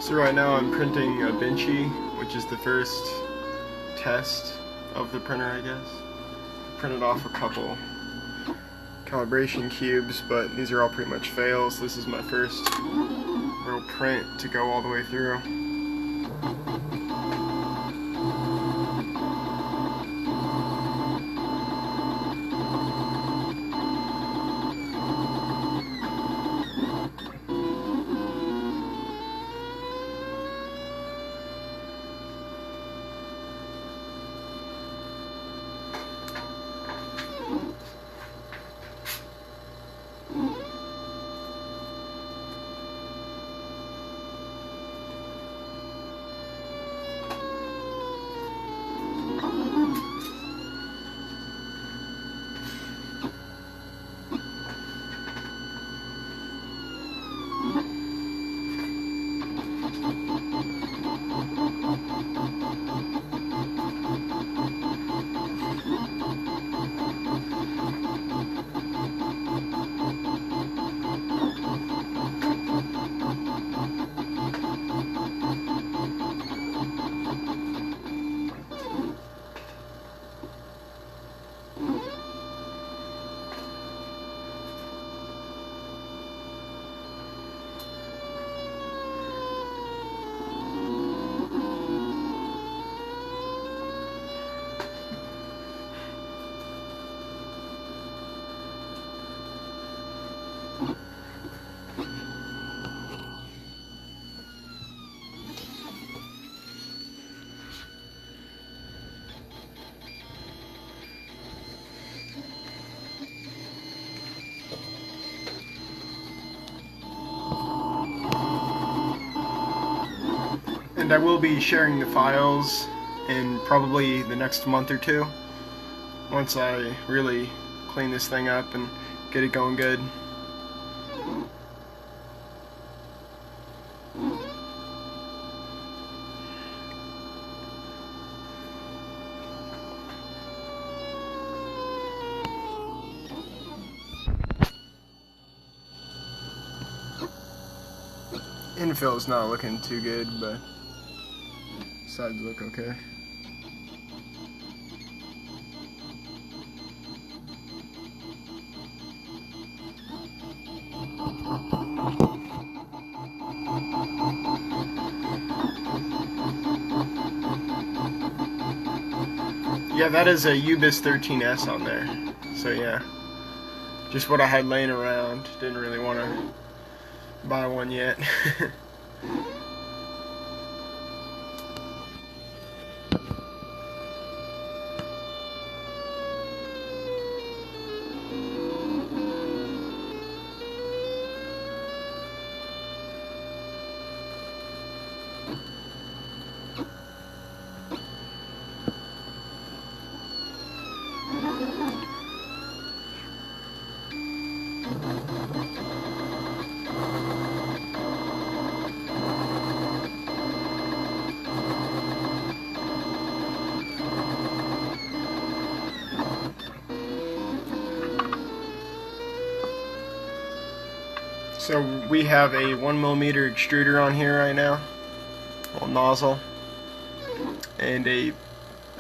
So right now I'm printing a Benchy, which is the first test of the printer, I guess. Printed off a couple calibration cubes, but these are all pretty much fails. This is my first real print to go all the way through. And I will be sharing the files in probably the next month or two, once I really clean this thing up and get it going good. Infill is not looking too good, but sides look okay. Yeah, that is a UBIS 13S on there. So yeah, just what I had laying around. Didn't really want to buy one yet. So we have a 1mm extruder on here right now, little nozzle, and a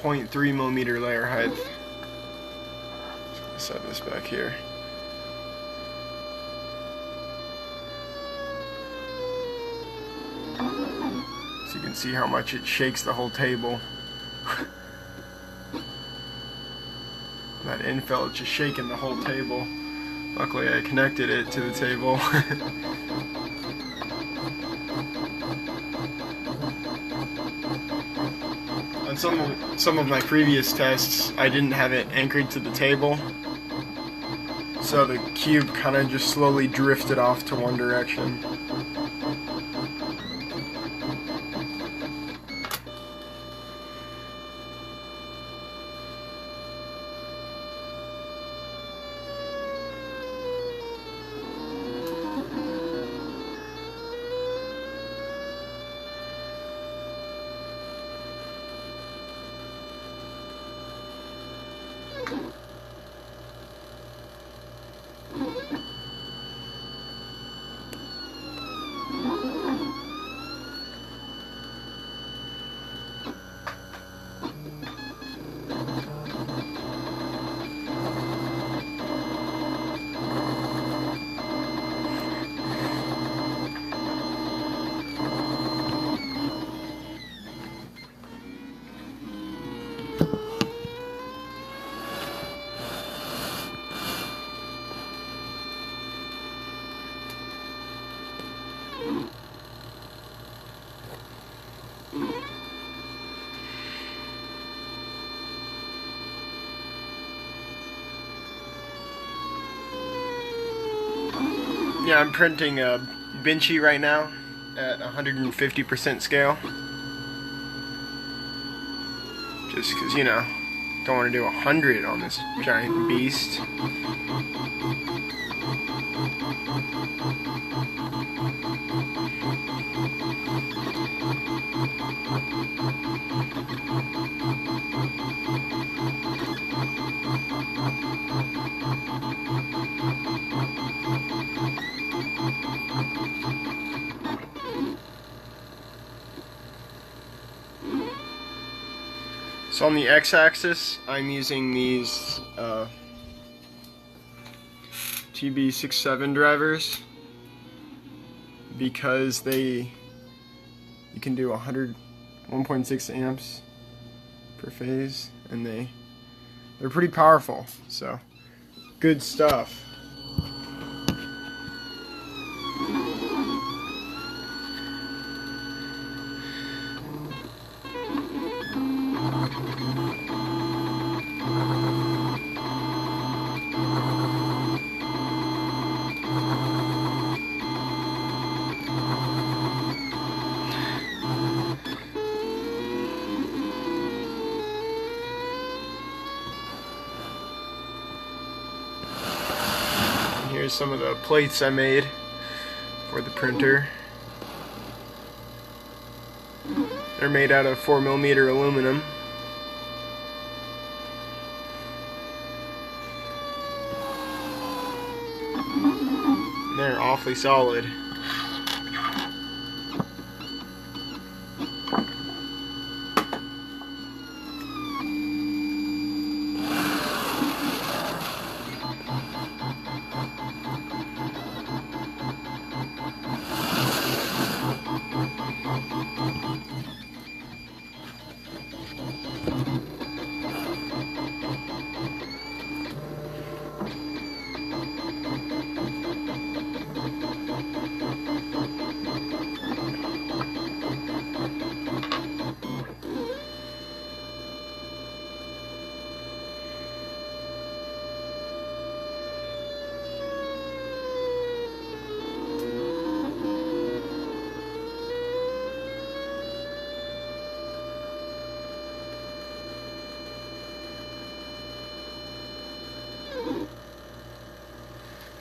0.3mm layer height. So set this back here. So you can see how much it shakes the whole table. That infill is just shaking the whole table. Luckily I connected it to the table. On some of my previous tests, I didn't have it anchored to the table, so the cube kind of just slowly drifted off to one direction. Yeah, I'm printing a Benchy right now at 150% scale. Just because, you know, don't want to do 100 on this giant beast. So on the x-axis, I'm using these TB67 drivers because you can do 1.6 amps per phase, and they're pretty powerful. So good stuff. Here's some of the plates I made for the printer. They're made out of 4mm aluminum. They're awfully solid.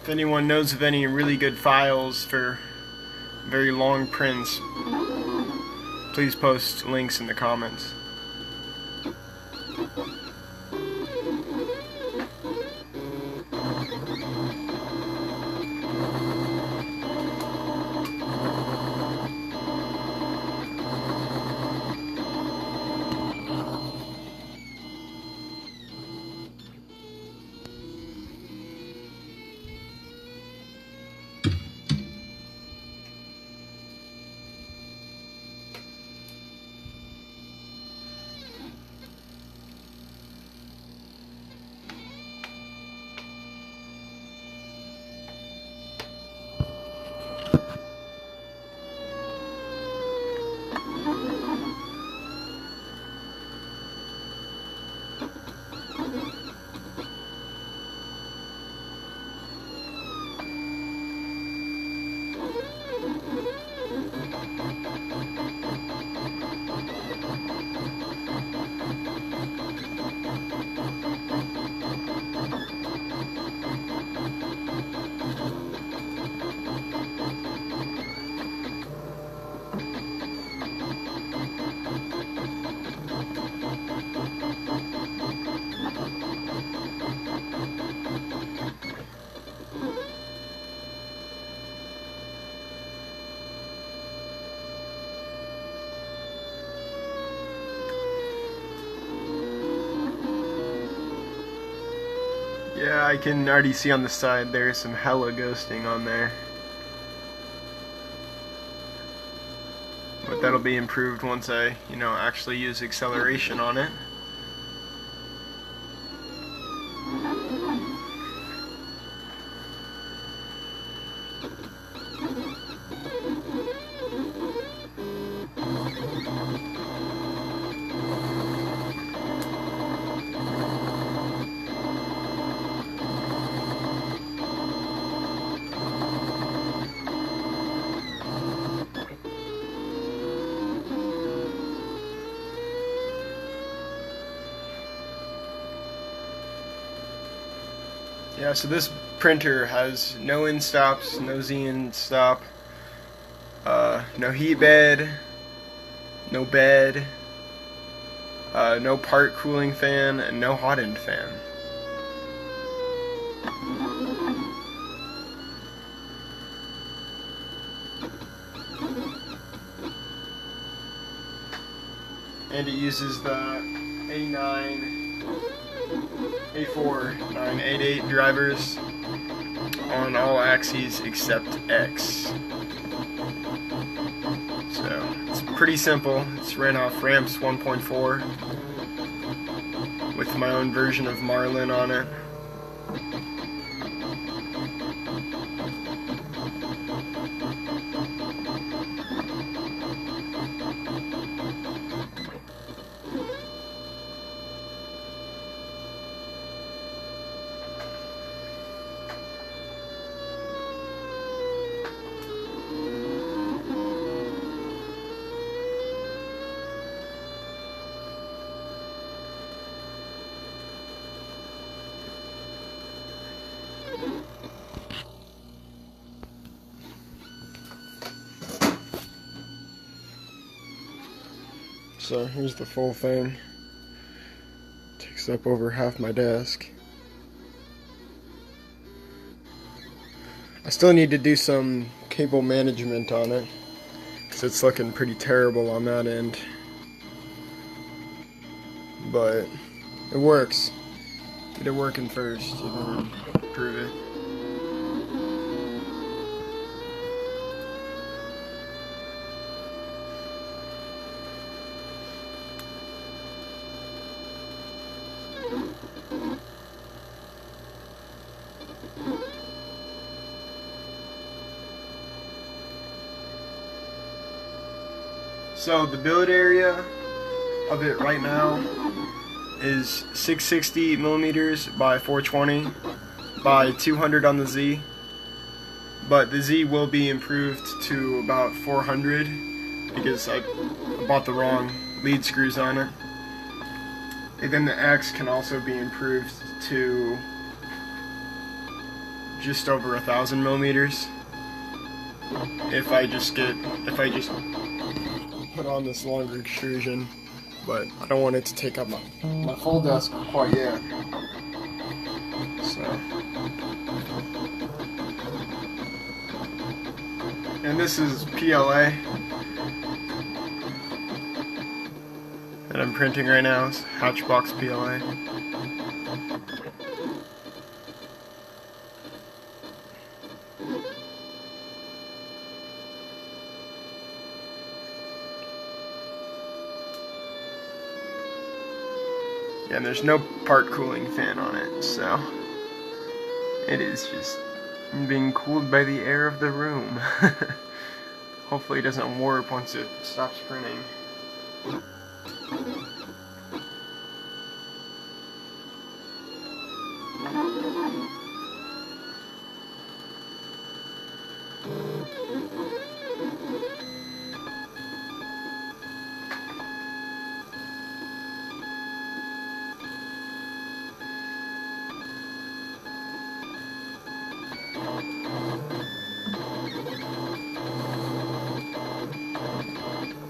If anyone knows of any really good files for very long prints, please post links in the comments. Yeah, I can already see on the side there's some hella ghosting on there. But that'll be improved once I, actually use acceleration on it. Yeah, so this printer has no in stops, no Z in stop, no heat bed, no bed, no part cooling fan, and no hot end fan. And it uses the A4, 988 drivers on all axes except X. So it's pretty simple. It's ran off ramps 1.4 with my own version of Marlin on it. So here's the full thing. Takes up over half my desk. I still need to do some cable management on it, because it's looking pretty terrible on that end. But it works. Get it working first and then improve it. So the build area of it right now is 660 millimeters by 420 by 200 on the Z, but the Z will be improved to about 400 because I bought the wrong lead screws on it. And then the X can also be improved to just over 1,000 millimeters if I just put on this longer extrusion, but I don't want it to take up my full desk quite yet. So, and this is PLA that I'm printing right now. It's Hatchbox PLA. And there's no part cooling fan on it, so it is just being cooled by the air of the room. Hopefully it doesn't warp once it stops printing.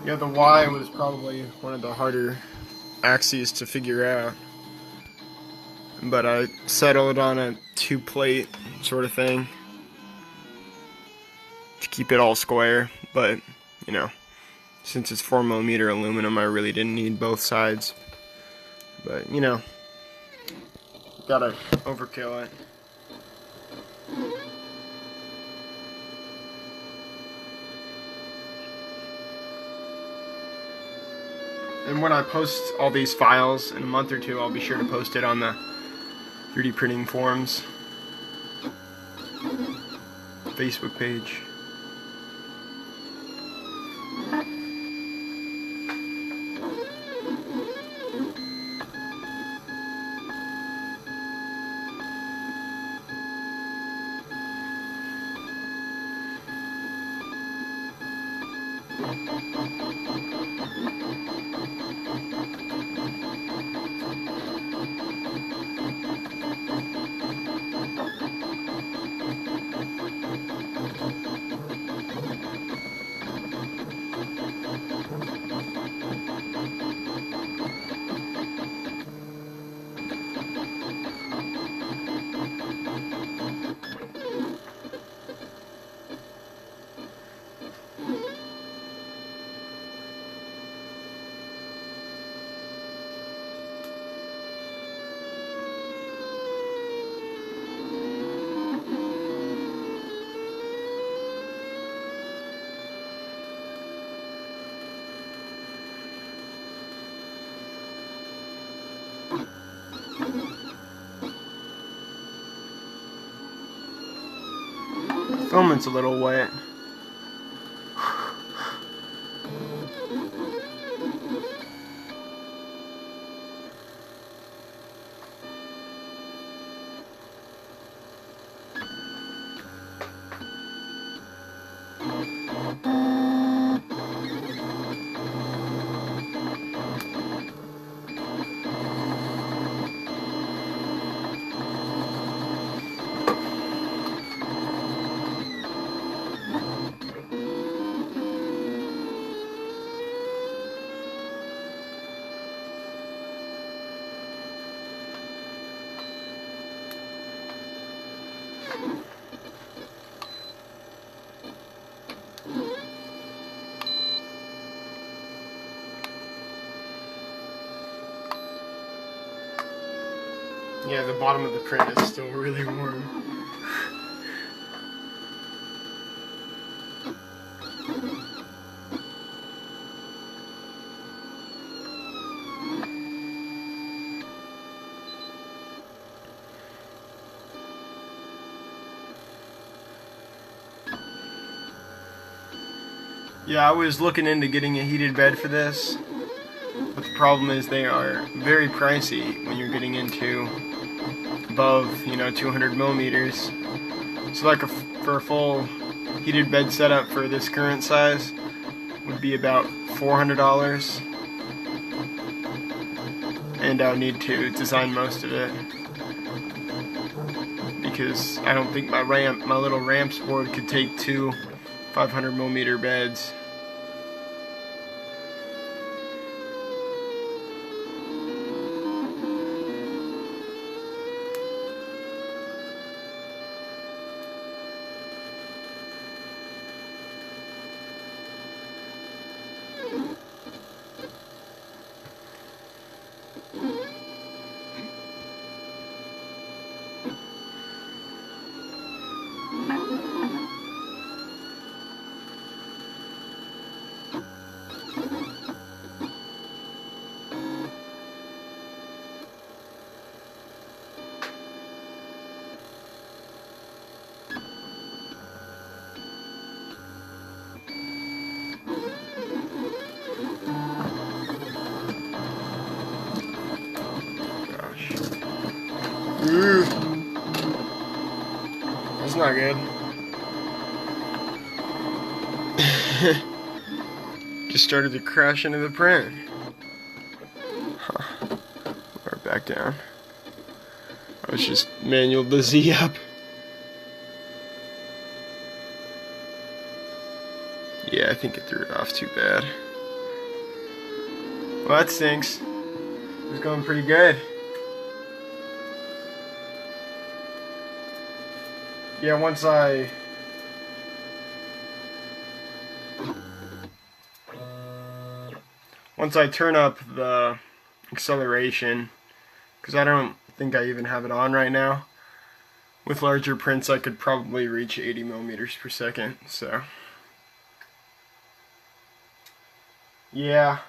Yeah, the Y was probably one of the harder axes to figure out, but I settled on a 2-plate sort of thing to keep it all square. But since it's 4mm aluminum, I really didn't need both sides. But Gotta overkill it. And when I post all these files in a month or two, I'll be sure to post it on the 3D printing forums Facebook page. Filament's a little wet. Yeah, the bottom of the print is still really warm. Yeah, I was looking into getting a heated bed for this, but the problem is they are very pricey when you're getting into above, 200 millimeters. So like for a full heated bed setup for this current size would be about $400, and I would need to design most of it because I don't think my little ramps board could take two 500 millimeter beds. Ooh. That's not good. Just started to crash into the print. Huh. Right back down. I was just manual the Z up. Yeah, I think it threw it off too bad. Well, that stinks. It was going pretty good. Yeah, once I turn up the acceleration, because I don't think I even have it on right now. With larger prints, I could probably reach 80 millimeters per second, so. Yeah.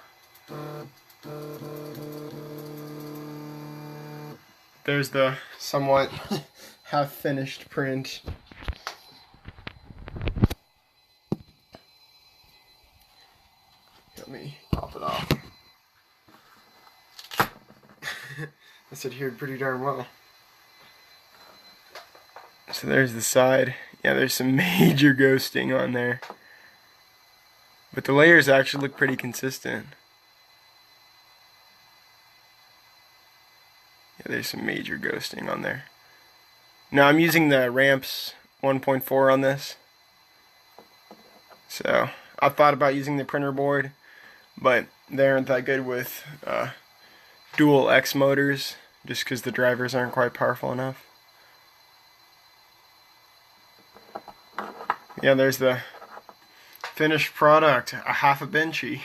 There's the somewhat half-finished print. Let me pop it off. This adhered pretty darn well. So there's the side. Yeah, there's some major ghosting on there. But the layers actually look pretty consistent. Yeah, there's some major ghosting on there. Now I'm using the Ramps 1.4 on this. So I thought about using the printer board, but they aren't that good with dual X motors, just because the drivers aren't quite powerful enough. Yeah, there's the finished product, a half a benchy.